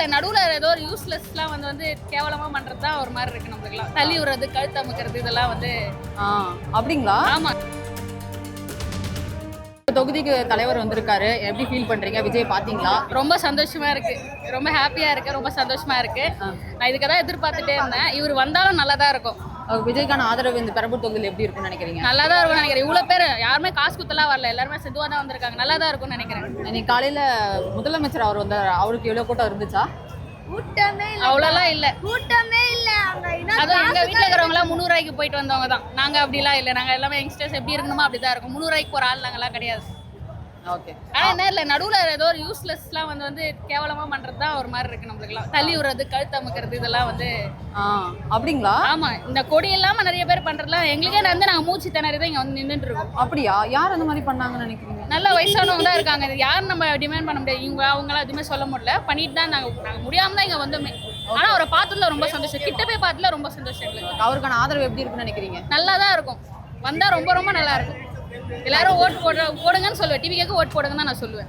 இல்லை நடுவில் ஏதோ ஒரு யூஸ்லெஸ்லாம் வந்து கேவலமாக பண்ணுறது தான் ஒரு மாதிரி இருக்குது நம்மளுக்குலாம். தள்ளி விடுறது, கழுத்து அமுக்கிறது இதெல்லாம் வந்து. அப்படிங்களா? ஆமாம். தொகுதிக்கு தலைவர் வந்திருக்காரு, எப்படி ஃபீல் பண்றீங்க? விஜய் பாத்தீங்களா? ரொம்ப சந்தோஷமா இருக்கு, ரொம்ப ஹாப்பியா இருக்கு, ரொம்ப சந்தோஷமா இருக்கு. நான் இதுக்கு தான் எதிர்பார்த்துட்டே இருந்தேன். இவர் வந்தாலும் நல்லா தான் இருக்கும். விஜய்க்கான ஆதரவு இந்த பெரம்பூர் தொகுதியில் எப்படி இருக்கும்னு நினைக்கிறீங்க? நல்லா தான் இருக்கும்னு நினைக்கிறேன். இவ்வளோ பேர் யாருமே காசு குத்தலாம் வரல, எல்லாருமே செதுவாக தான் வந்திருக்காங்க. நல்லா தான் இருக்கும்னு நினைக்கிறேன். இன்னைக்கு காலையில முதலமைச்சர் அவர் வந்தார், அவருக்கு எவ்வளோ கூட்டம் இருந்துச்சா? கூட்டமே இல்லை, அவ்வளோலாம் இல்லை, கூட்டமே இல்லை. அதுவும் எங்கள் வீட்டில் இருக்கிறவங்களாம் 300 ரூபாய்க்கு போயிட்டு வந்தவங்க தான். நாங்கள் அப்படிலாம் இல்லை, நாங்கள் எல்லாமே யங்ஸ்டர்ஸ் எப்படி இருக்கணுமோ அப்படி தான் இருக்கும். 300 ரூபாய்க்கு போகிற ஆள் நாங்கள்லாம் கிடையாது. ஓகே. ஆனால் என்ன இல்லை நடுவில் ஏதோ ஒரு யூஸ்லெஸ்லாம் வந்து கேவலமாக பண்ணுறது தான் ஒரு மாதிரி இருக்குது நம்மளுக்குலாம். தள்ளி விடுறது, கழுத்து அமுக்கிறது இதெல்லாம் வந்து. அப்படிங்களா? ஆமாம். இந்த கொடி இல்லாமல் நிறைய பேர் பண்ணுறதுலாம் எங்களுக்கே நாங்கள் மூச்சு திணறி தான் இங்கே வந்து நின்றுட்டு இருக்கோம். அப்படியா? யார் அந்த மாதிரி பண்ணாங்கன்னு நினைக்கிறீங்க? நல்ல வயசானவங்க தான் இருக்காங்க. இது யாரும் நம்ம டிமாண்ட் பண்ண முடியாது. இவங்க அவங்களாம் எதுவுமே சொல்ல முடியல. பண்ணிட்டு தான் நாங்கள் முடியாமல் தான் இங்கே வந்தோமே. ஆனால் அவரை பார்த்ததுல ரொம்ப சந்தோஷம், கிட்ட போய் பார்த்ததுல ரொம்ப சந்தோஷம் எங்களுக்கு. அவருக்கான ஆதரவு எப்படி இருக்குன்னு நினைக்கிறீங்க? நல்லா தான் இருக்கும், வந்தால் ரொம்ப ரொம்ப நல்லா இருக்கும். எல்லாரும் ஓட்டு போடுங்கன்னு சொல்லுவேன். டிவி கேட்க ஓட்டு போடுங்கன்னு தான் நான் சொல்லுவேன்.